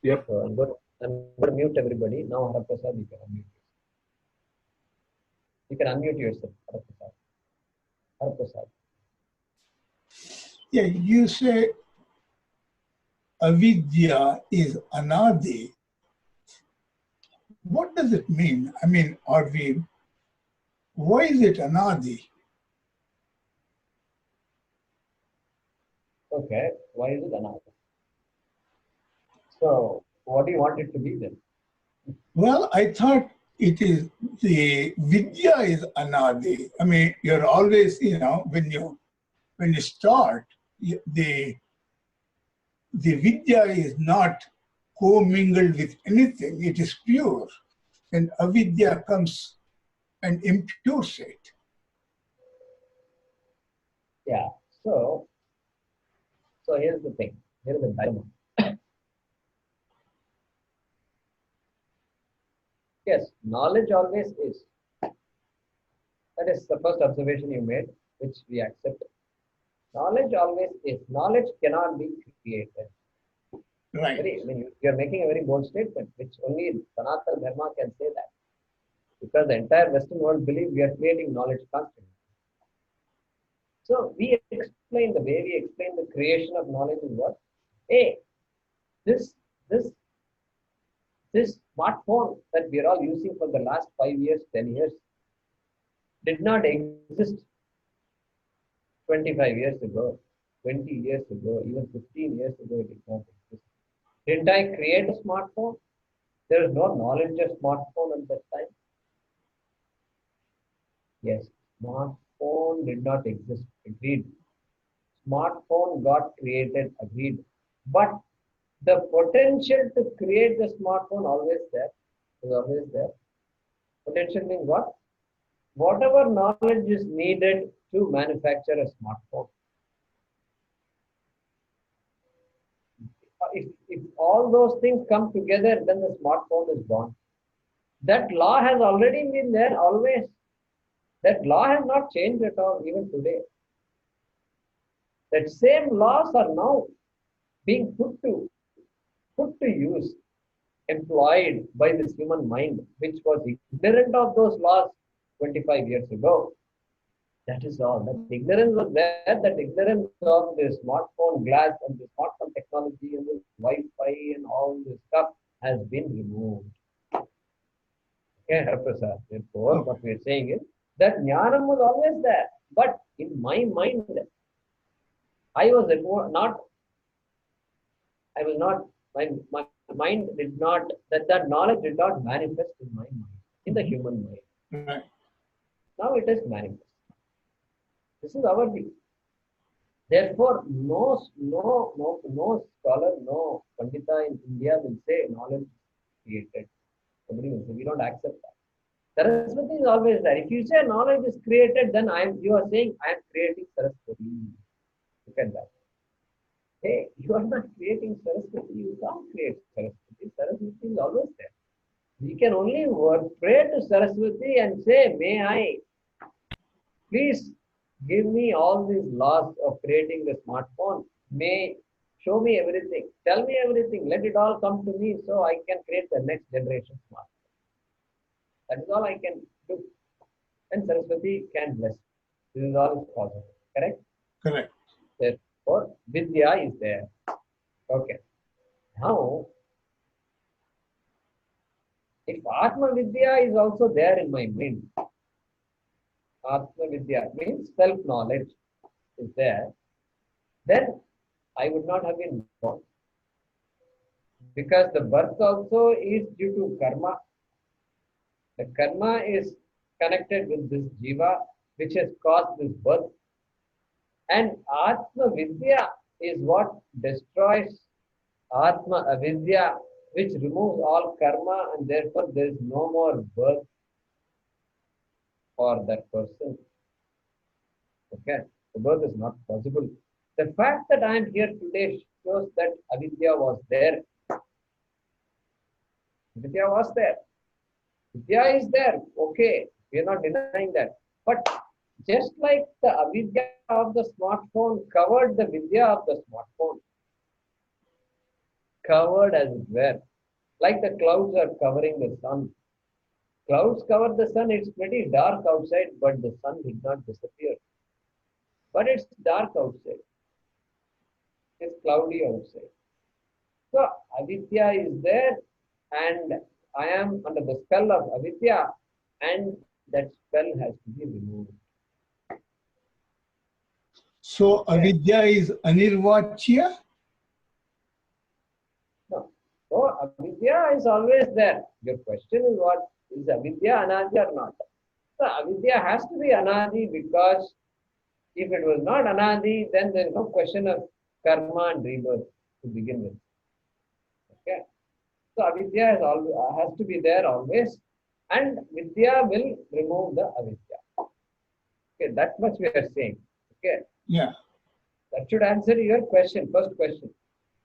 Yep. So I'm going to mute everybody. Now, Haraprasad, you can unmute. You can unmute yourself, Haraprasad. Haraprasad. Yeah, you say avidya is anadi. What does it mean? I mean, why is it anadi? Okay, why is it another? So, what do you want it to be then? Well, I thought it is the vidya is anadi. I mean, you're always, when you start, the vidya is not commingled with anything. It is pure. And avidya comes and impures it. Yeah. So here's the thing. Here's the dilemma. Yes, knowledge always is. That is the first observation you made, which we accept. Knowledge always is. Knowledge cannot be created. Right. I mean, you're making a very bold statement, which only Sanatana Dharma can say that. Because the entire Western world believes we are creating knowledge constantly. So the way we explain the creation of knowledge is what? Hey, this this this smartphone that we are all using for the last 5 years, 10 years, did not exist 25 years ago, 20 years ago, even 15 years ago, it did not exist. Didn't I create a smartphone? There is no knowledge of smartphone at that time. Yes, smartphone did not exist. Agreed. Smartphone got created. Agreed. But the potential to create the smartphone always there. Is always there. Potential means what? Whatever knowledge is needed to manufacture a smartphone. If all those things come together, then the smartphone is born. That law has already been there always. That law has not changed at all, even today. That same laws are now being put to use, employed by this human mind, which was ignorant of those laws 25 years ago. That is all. That ignorance was there. That ignorance of the smartphone glass and the smartphone technology and the Wi-Fi and all this stuff has been removed. Okay, Prasad. Therefore, what we are saying is that jnanam was always there. But in my mind, I was not, my mind did not, that knowledge did not manifest in my mind, in the human mind. Right. Now it is manifest. This is our view. Therefore, no scholar, no Pandita in India will say knowledge is created. Somebody will say, we don't accept that. Saraswati is always there. If you say knowledge is created, then you are saying I am creating Saraswati. Look at that. Hey, you are not creating Saraswati, you can't create Saraswati. Saraswati is always there. We can only pray to Saraswati and say, may I please give me all these laws of creating the smartphone. May show me everything. Tell me everything. Let it all come to me so I can create the next generation smartphone. That is all I can do. And Saraswati can bless. This is all possible. Correct? Correct. Therefore, Vidya is there. Okay. Now, if Atma Vidya is also there in my mind, Atma Vidya means self-knowledge is there, then I would not have been born. Because the birth also is due to karma. The karma is connected with this jiva, which has caused this birth. And Atma Vidya is what destroys Atma Avidya, which removes all karma, and therefore there is no more birth for that person. Okay, the birth is not possible. The fact that I am here today shows that Avidya was there. Vidya was there. Vidya is there. Okay, we are not denying that. But just like the Avidya of the smartphone covered the Vidya of the smartphone, covered as it were, like the clouds are covering the sun. Clouds cover the sun, it's pretty dark outside, but the sun did not disappear. But it's dark outside, it's cloudy outside. So avidya is there, and I am under the spell of avidya, and that spell has to be removed. So avidya is anirvachya? No. So avidya is always there. Your question is, what is avidya anadi or not? So avidya has to be anadi, because if it was not anadi, then there is no question of karma and rebirth to begin with. Okay. So avidya has to be there always, and vidya will remove the avidya. Okay, that much we are saying. Okay. Yeah. That should answer your question, first question.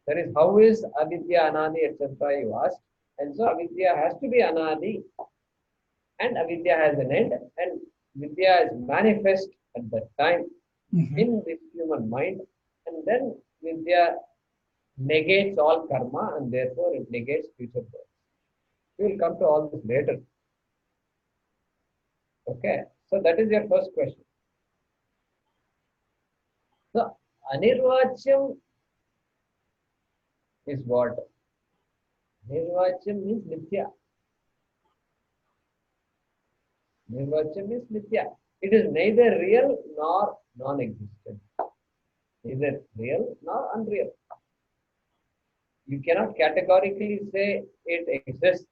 That is, how is avidya, anadi, etc. you asked. And so avidya has to be anadi, and avidya has an end, and vidya is manifest at that time in this human mind, and then vidya negates all karma, and therefore it negates future birth. We will come to all this later. Okay, so that is your first question. So anirvachyam is what? Nirvachyam means mithya. Nirvachyam means mithya. It is neither real nor non-existent. Neither real nor unreal. You cannot categorically say it exists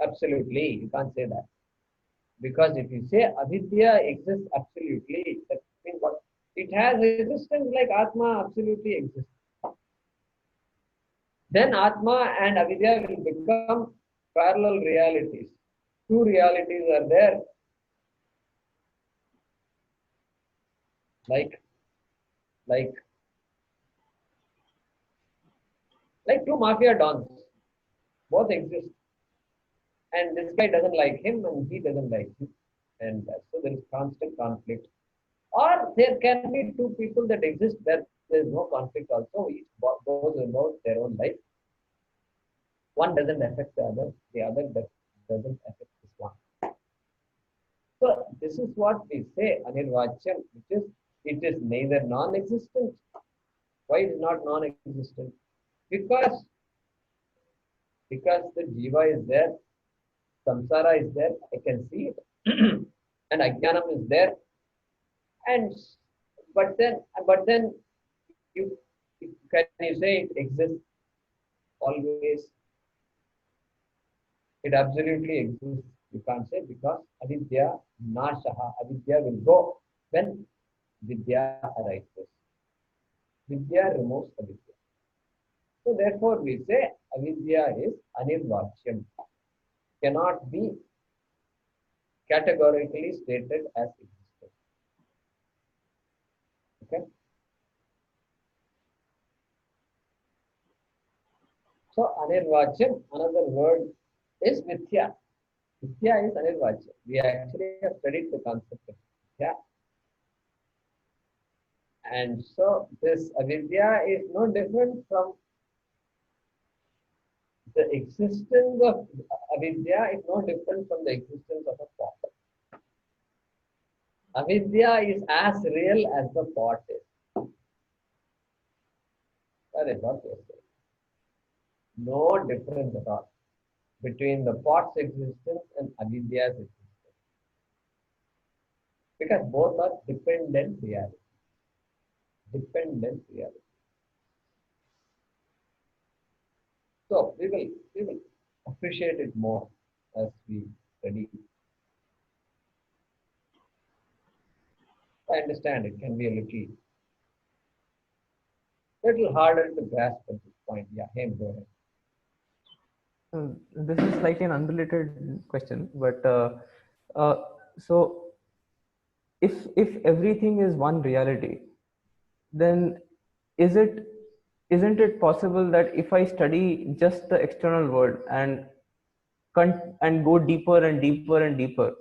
absolutely. You can't say that. Because if you say avidya exists absolutely, that means what? It has existence like Atma absolutely exists. Then Atma and avidya will become parallel realities. Two realities are there. Like two mafia dons. Both exist. And this guy doesn't like him and he doesn't like him. And so there is constant conflict. Or there can be two people that exist where there is no conflict also. Each goes about their own life. One doesn't affect the other doesn't affect this one. So this is what we say, anirvachyam, which is, it is neither non-existent. Why is it not non-existent? Because the jiva is there, samsara is there, I can see it, and ajnanam is there, and but then you can you say it exists always? It absolutely exists. You can't say, because avidya nashaha, avidya will go when vidya arises. Vidya removes avidya. So therefore we say avidya is anirvachyam. Cannot be categorically stated as existent. Okay. So anirvachyam, another word is mithya. Mithya is anirvachyam. We actually have studied the concept of mithya. And so this avidya is no different from the existence of avidya is no different from the existence of a pot. Avidya is as real as the pot is. That is what we are saying. No difference at all between the pot's existence and avidya's existence. Because both are dependent realities. Dependent reality. So we will appreciate it more as we study. I understand it can be a little harder to grasp at this point. Yeah, Hem, go ahead. This is slightly an unrelated question, but so if everything is one reality, then isn't it possible that if I study just the external world and go deeper and deeper and deeper,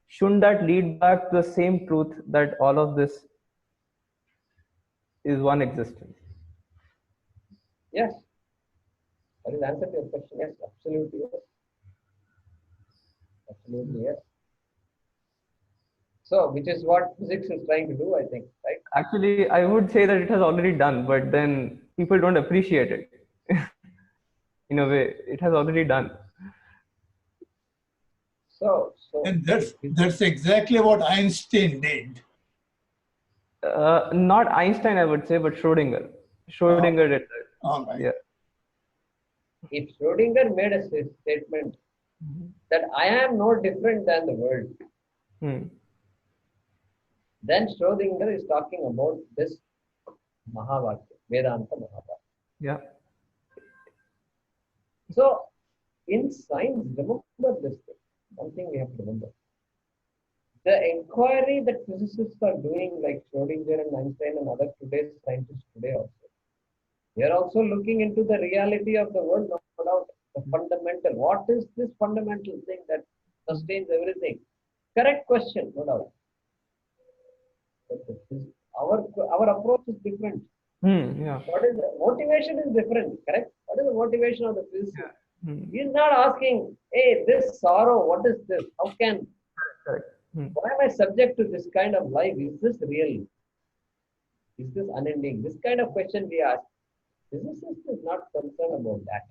shouldn't that lead back to the same truth that all of this is one existence? Yes, That is the answer to your question. Yes, absolutely yes. Absolutely yes. So, which is what physics is trying to do, I think, right? Actually, I would say that it has already done, but then people don't appreciate it. In a way, it has already done. So And that's exactly what Einstein did. Not Einstein, I would say, but Schrodinger. Schrodinger did that. All right. Yeah. if Schrodinger made a statement that I am no different than the world, Hmm. then Schrodinger is talking about this Mahavakya, Vedanta Mahavakya. Yeah. So, in science, remember this thing. One thing we have to remember. The inquiry that physicists are doing, like Schrodinger and Einstein and other today's scientists today also, they are also looking into the reality of the world, no doubt. The fundamental. What is this fundamental thing that sustains everything? Correct question, no doubt. But our approach is different. Yeah. What is the motivation is different, correct? What is the motivation of the physicist? He is not asking, hey, this sorrow, what is this? How can, Correct. why am I subject to this kind of life? Is this real? Is this unending? This kind of question we ask. Physicist is not concerned about that.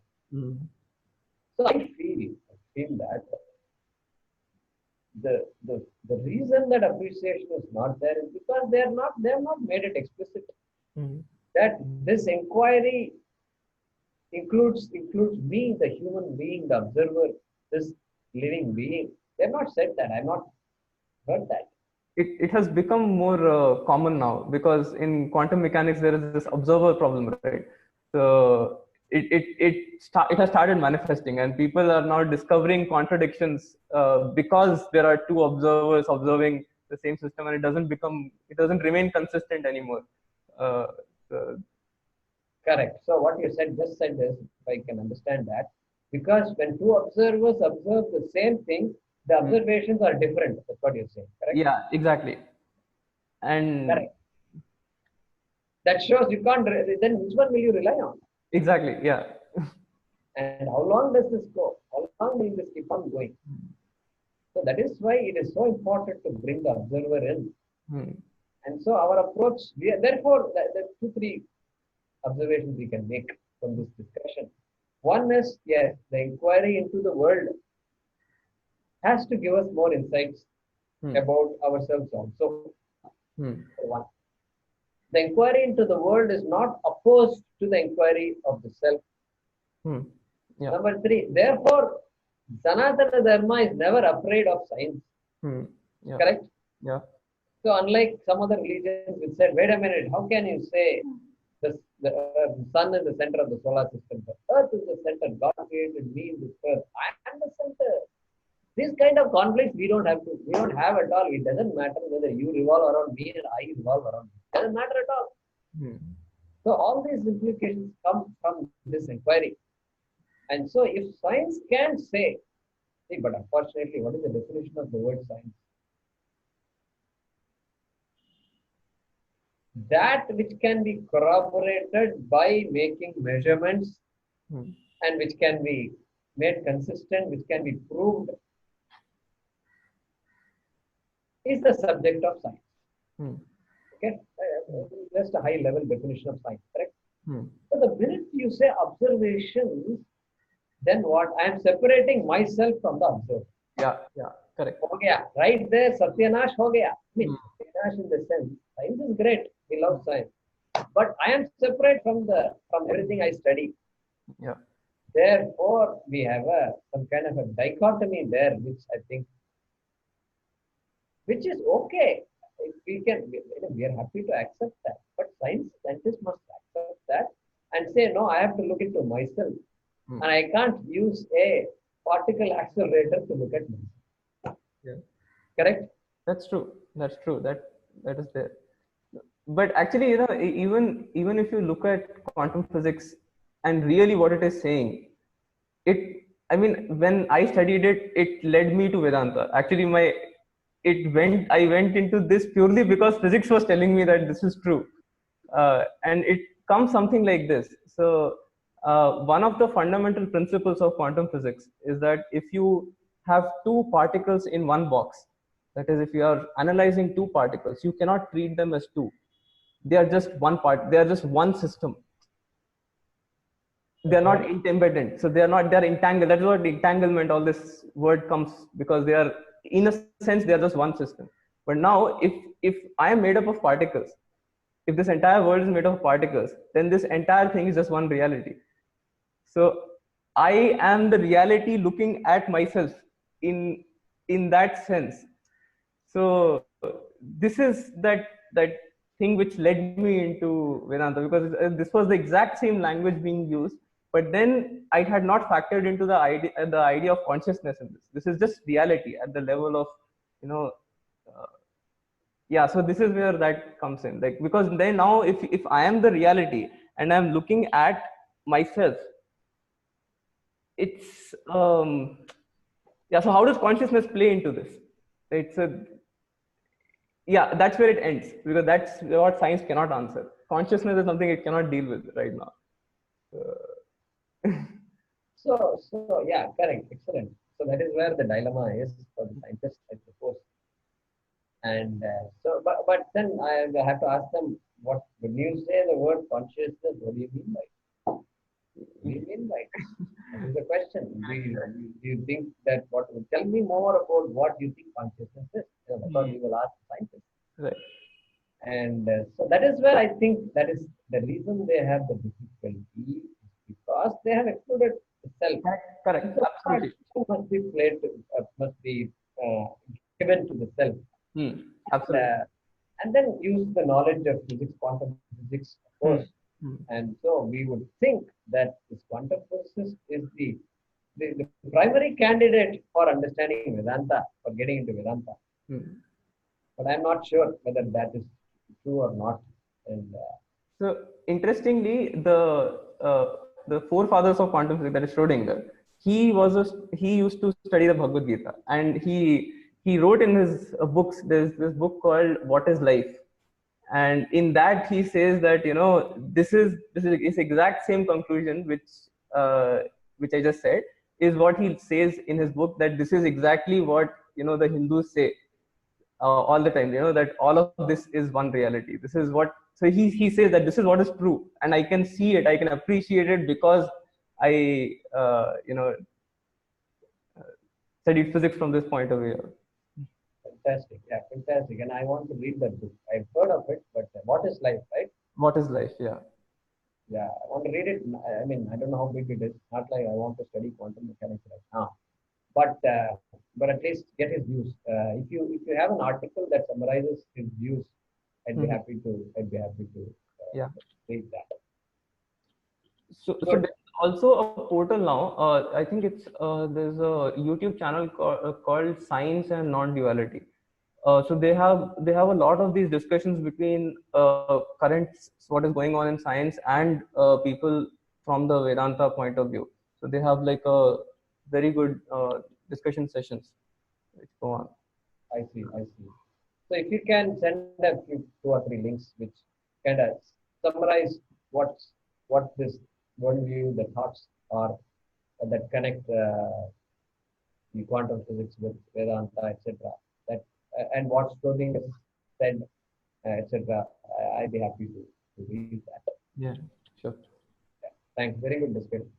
So I feel that the reason that appreciation is not there is because they have not made it explicit. That this inquiry includes me, the human being, the observer, this living being. They have not said that. I have not heard that. It has become more common now, because in quantum mechanics there is this observer problem, right? So it has started manifesting, and people are now discovering contradictions because there are two observers observing the same system, and it doesn't remain consistent anymore. So, Correct. So what you just said is, if I can understand that, because when two observers observe the same thing, the observations are different. That's what you're saying, correct? yeah, exactly. And correct. That shows you can't. Then which one will you rely on? Exactly. Yeah. And how long does this go? How long will this keep on going? So that is why it is so important to bring the observer in. And so our approach, therefore, there are 2-3 observations we can make from this discussion. One is, yes, the inquiry into the world has to give us more insights about ourselves also. One. The inquiry into the world is not opposed to the inquiry of the self. Yeah. Number 3, therefore, Sanatana Dharma is never afraid of science. Yeah. Correct? Yeah. So unlike some other religions which said, wait a minute, how can you say the sun is the center of the solar system? The earth is the center. God created me in this earth. I am the center. This kind of conflicts we don't have at all. It doesn't matter whether you revolve around me or I revolve around you. It doesn't matter at all. So all these implications come from this inquiry. And so if science can say, see, but unfortunately, what is the definition of the word science? That which can be corroborated by making measurements and which can be made consistent, which can be proved, is the subject of science. Okay, just a high level definition of science, correct? So the minute you say observations, then what? I am separating myself from the observer. Yeah, correct. Ho gaya. Right there, Satyanash ho gaya. I mean, Satyanash in the sense, science is great. We love science. But I am separate from everything I study. Yeah. Therefore, we have some kind of a dichotomy there, which I think, which is okay. We are happy to accept that. But scientists must accept that and say, no, I have to look into myself. And I can't use a particle accelerator to look at myself. Yeah. Correct? That's true. That is there. But actually, even if you look at quantum physics and really what it is saying, when I studied it, it led me to Vedanta. Actually, I went into this purely because physics was telling me that this is true. And it comes something like this. So one of the fundamental principles of quantum physics is that if you have two particles in one box, that is, if you are analyzing two particles, you cannot treat them as two. They are just one part. They are just one system. They are not interdependent. So they are entangled. That's what entanglement, all this word comes, because they are, in a sense, they are just one system. But now, if I am made up of particles, if this entire world is made up of particles, then this entire thing is just one reality. So I am the reality looking at myself in that sense. So this is that thing which led me into Vedanta, because this was the exact same language being used, but then I had not factored into the idea of consciousness in this. This is just reality at the level of, you know, yeah. So this is where that comes in, like, because then now if I am the reality and I'm looking at myself, it's yeah. So how does consciousness play into this? It's a, yeah, that's where it ends, because that's what science cannot answer. Consciousness is something it cannot deal with right now. So yeah, correct, excellent. So that is where the dilemma is for the scientists, I suppose. And but then I have to ask them, what when you say the word consciousness, what do you mean by it? What do you mean by it? That is the question. Do you think that tell me more about what you think consciousness is? That's what we will ask scientists. Right. And so that is where I think that is the reason they have the difficulty, because they have excluded the self. Correct. Absolutely. Must be played, must be given to the self. Absolutely. And then use the knowledge of physics, quantum physics, of course. And so we would think that this quantum physics is the primary candidate for understanding Vedanta, for getting into Vedanta. But I'm not sure whether that is true or not. And so interestingly, the forefathers of quantum physics, that is Schrodinger, he used to study the Bhagavad Gita, and he wrote in his books. There's this book called What is Life, and in that he says that, you know, this is exact same conclusion which I just said, is what he says in his book, that this is exactly what, you know, the Hindus say all the time, you know, that all of this is one reality. This is what, so he says that this is what is true, and I can see it, I can appreciate it, because I you know, studied physics from this point of view. Fantastic, yeah, fantastic. And I want to read that book. I've heard of it, but What is Life, right? What is Life? Yeah. Yeah, I want to read it. I mean, I don't know how big it is. Not like I want to study quantum mechanics right now, but at least get his views. If you have an article that summarizes his views, I'd be happy to Yeah. read that. So there's also a portal now. I think it's there's a YouTube channel called Science and Non-Duality. So they have a lot of these discussions between current, what is going on in science, and people from the Vedanta point of view. So they have like a very good discussion sessions which go on. I see. So if you can send a few 2 or 3 links which kind of summarize what this worldview, the thoughts are that connect the quantum physics with Vedanta, etc. That and what Schrodinger said, etc. I'd be happy to read that. Yeah, sure. Yeah. Thanks. Very good discussion.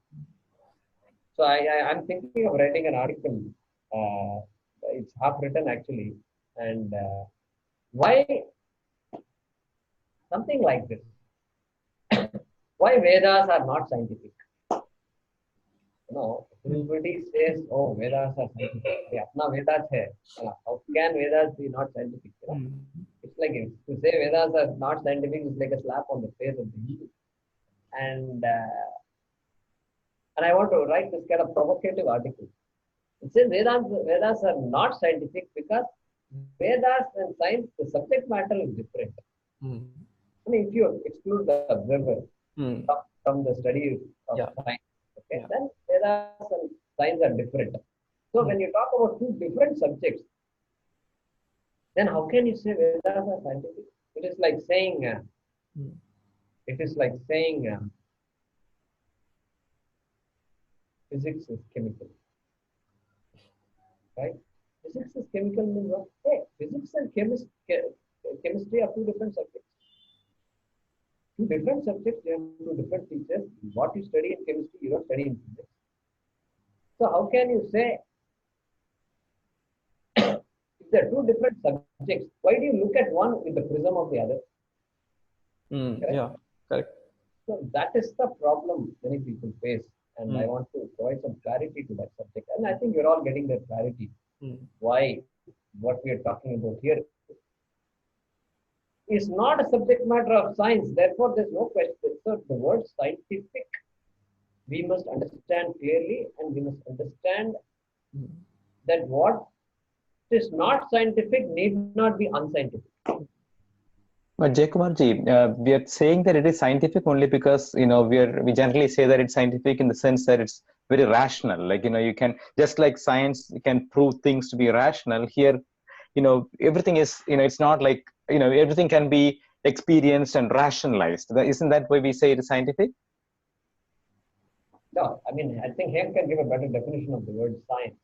So I'm thinking of writing an article. It's half written actually, and why something like this? Why Vedas are not scientific? You know, everybody says, "Oh, Vedas are scientific." Yeah, apna Vedas hai. How can Vedas be not scientific? You know? It's like to say Vedas are not scientific is like a slap on the face of the Hindu. And I want to write this kind of provocative article. It says Vedas are not scientific because Vedas and science, the subject matter is different. I mean, if you exclude the observer from the study of science, okay, then Vedas and science are different. So when you talk about two different subjects, then how can you say Vedas are scientific? It is like saying, physics is chemical, right? Physics is chemical means what? Hey, physics and chemistry are two different subjects. Two different subjects, you have two different teachers. What you study in chemistry, you don't study in physics. So how can you say if there are two different subjects, why do you look at one with the prism of the other? Correct? Yeah, correct. So that is the problem many people face. And I Mm. want to provide some clarity to that subject. And I think you're all getting that clarity. Mm. Why what we are talking about here is not a subject matter of science. Therefore, there's no question. So the word scientific, we must understand clearly, and we must understand Mm. that what is not scientific need not be unscientific. But Jaykumarji, we are saying that it is scientific only because we generally say that it's scientific in the sense that it's very rational. Like you can, just like science can prove things to be rational. Here, everything is it's not like everything can be experienced and rationalized. Isn't that why we say it is scientific? No, I mean, I think Hegel can give a better definition of the word science.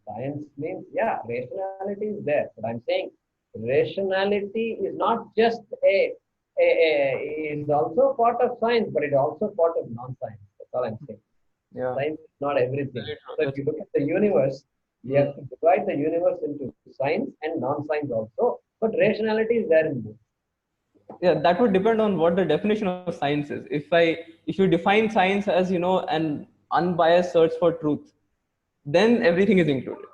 Science means, yeah, rationality is there. But I'm saying rationality is not just is also part of science, but it's also part of non-science. That's all I'm saying. Yeah. Science is not everything. Very true. So if you look at the universe, we have to divide the universe into science and non-science also. But rationality is there in both. Yeah, that would depend on what the definition of science is. If you define science as an unbiased search for truth, then everything is included.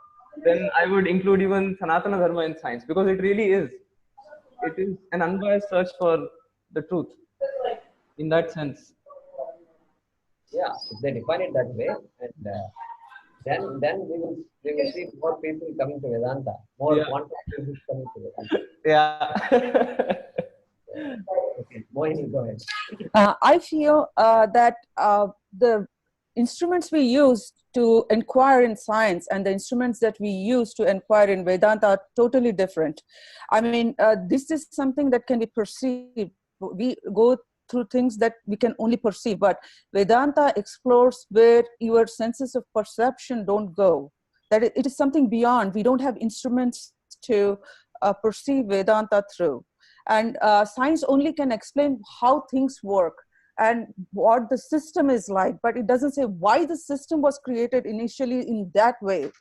Then I would include even Sanatana Dharma in science, because it really is. It is an unbiased search for the truth in that sense. Yeah, if they define it that way, and then we will see more people coming to Vedanta, more quantum physics coming to Vedanta. Yeah. Okay, Mohini, go ahead. I feel that the instruments we use to inquire in science and the instruments that we use to inquire in Vedanta are totally different. I mean, this is something that can be perceived. We go through things that we can only perceive, but Vedanta explores where your senses of perception don't go. That it is something beyond. We don't have instruments to perceive Vedanta through. And science only can explain how things work and what the system is like, but it doesn't say why the system was created initially in that way.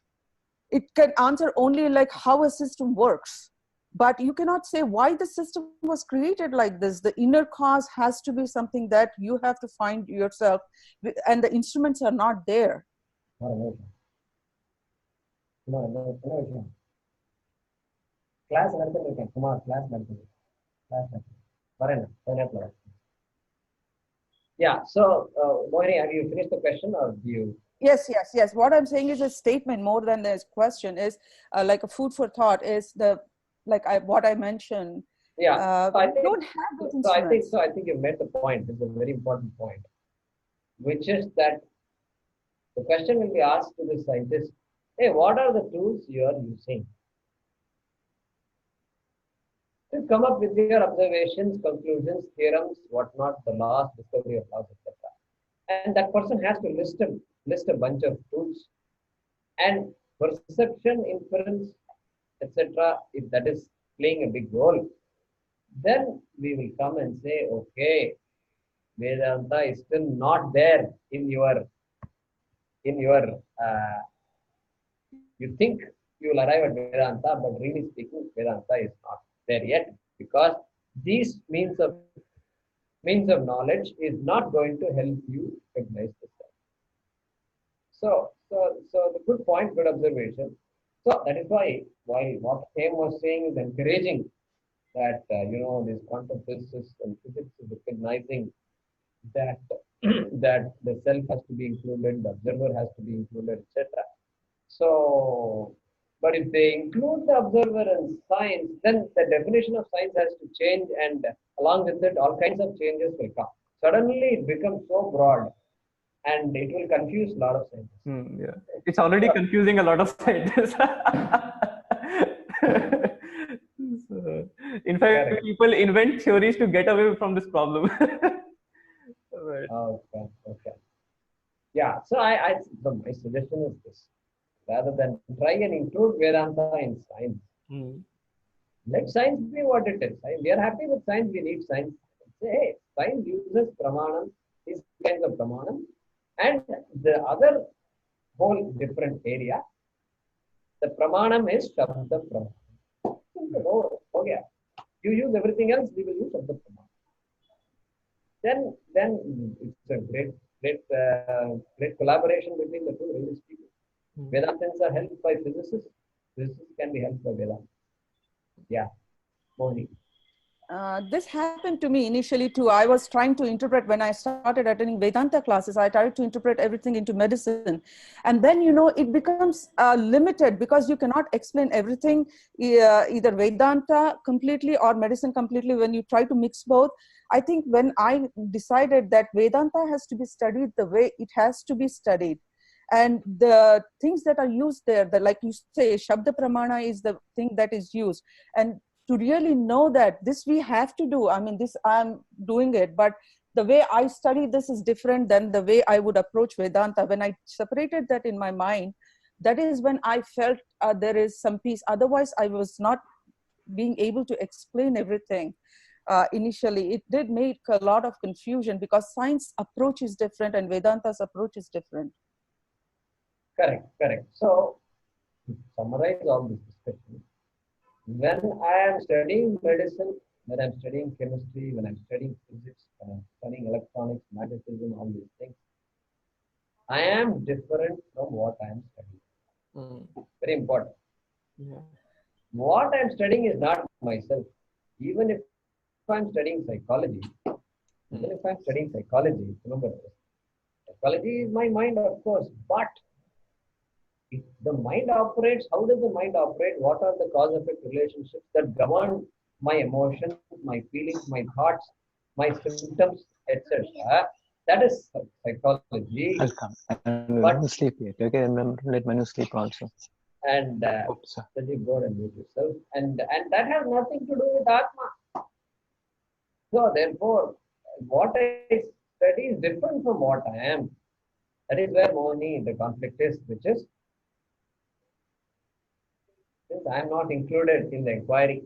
It can answer only like how a system works, but you cannot say why the system was created like this. The inner cause has to be something that you have to find yourself, and the instruments are not there. Class Kumar, class Yeah, so Mohini, have you finished the question, or do you? Yes. What I'm saying is a statement more than this question is like a food for thought is what I mentioned. Yeah, I don't have those instruments. I think you've made the point. It's a very important point, which is that the question will be asked to the scientist, hey, what are the tools you are using to come up with your observations, conclusions, theorems, whatnot, the laws, discovery of laws, etc. And that person has to list a bunch of tools, and perception, inference, etc. If that is playing a big role, then we will come and say, okay, Vedanta is still not there in your you think you will arrive at Vedanta, but really speaking, Vedanta is not there yet, because these means of knowledge is not going to help you recognize the self. So the good point, good observation. So that is why what Hem was saying is encouraging that these quantum physicists and physics is recognizing that that the self has to be included, the observer has to be included, etc. So, but if they include the observer in science, then the definition of science has to change, and along with it, all kinds of changes will come. Suddenly, it becomes so broad, and it will confuse a lot of scientists. Yeah, it's already confusing a lot of scientists. So, in fact, Correct. people invent theories to get away from this problem. Right. Okay. Yeah, so so my suggestion is this: rather than try and include Vedanta in science, let science be what it is. We are happy with science. We need science. Say, hey, science uses pramanam, these kinds of pramanam, and the other whole different area. The pramanam is Shabda Pramanam. Oh yeah. You use everything else, we will use Shabda Pramanam. Then it's a great collaboration between the two religious people. Vedantins are helped by physicists. Physicists can be helped by Vedanta. Yeah, Mohini. This happened to me initially too. I was trying to interpret when I started attending Vedanta classes. I tried to interpret everything into medicine, and then it becomes limited because you cannot explain everything, either Vedanta completely or medicine completely. When you try to mix both, I think when I decided that Vedanta has to be studied the way it has to be studied, and the things that are used there, like you say, Shabda Pramana is the thing that is used, and to really know that this we have to do. I mean, this I'm doing it, but the way I study this is different than the way I would approach Vedanta. When I separated that in my mind, that is when I felt there is some peace. Otherwise, I was not being able to explain everything. Initially, it did make a lot of confusion because science approach is different and Vedanta's approach is different. Correct. So, to summarize all this discussion, when I am studying medicine, when I'm studying chemistry, when I'm studying physics, when I'm studying electronics, magnetism, all these things, I am different from what I am studying. Very important. Yeah. What I'm studying is not myself. Even if I'm studying psychology, remember this. Psychology is my mind, of course, but if the mind operates, how does the mind operate? What are the cause-effect relationships that govern my emotions, my feelings, my thoughts, my symptoms, etc.? That is psychology. I'll come. Manu sleep yet. Okay, remember, let Manu sleep also. And Sajid, go and mute yourself. And that has nothing to do with Atma. So therefore, what I study is different from what I am. That is where Mohini, the conflict is, which is, since I am not included in the inquiry,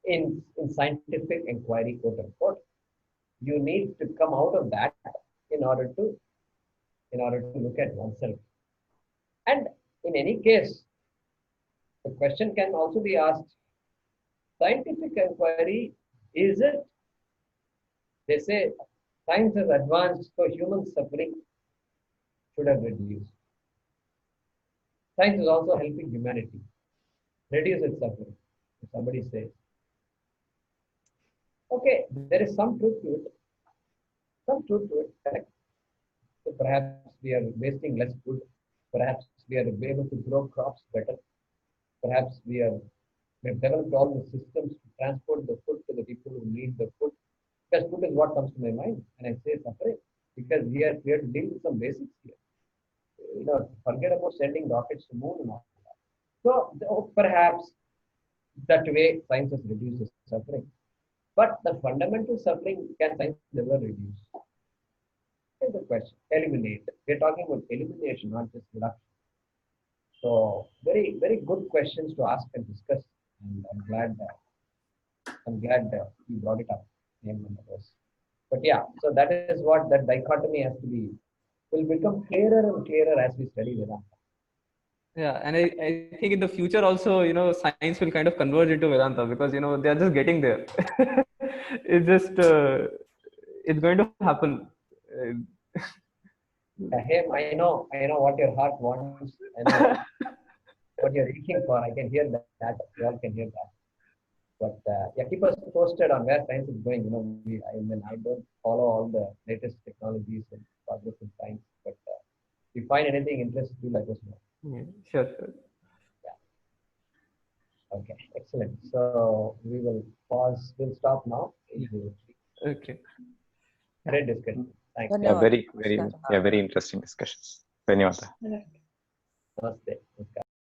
in scientific inquiry, quote unquote, you need to come out of that in order to look at oneself. And in any case, the question can also be asked: scientific inquiry, is it? They say science has advanced, so human suffering should have reduced. Science is also helping humanity reduce its suffering. If somebody says, okay, there is some truth to it, correct. So perhaps we are wasting less food, perhaps we are able to grow crops better, perhaps we have developed all the systems to transport the food to the people who need the food. Because food is what comes to my mind when I say suffering, because we have to deal with some basics here. Forget about sending rockets to moon and all that. So perhaps that way science has reduced the suffering. But the fundamental suffering, can science ever reduce? Here's the question. Eliminate. We're talking about elimination, not just reduction. So very, very good questions to ask and discuss. And I'm glad you brought it up. But yeah, so that is what that dichotomy has to be, will become clearer and clearer as we study Vedanta. Yeah, and I think in the future also, science will kind of converge into Vedanta because, they are just getting there. It's just, it's going to happen. Hey, I know what your heart wants. I know what you're reaching for. I can hear that. You all can hear that. But yeah, keep us posted on where science is going. I don't follow all the latest technologies and progress in science. But if you find anything interesting, do let us know. Yeah, sure. Yeah. Okay, excellent. So we will pause. We'll stop now. Okay. Great discussion. Thanks. Yeah, very interesting discussions. Dhanyawad. Namaste.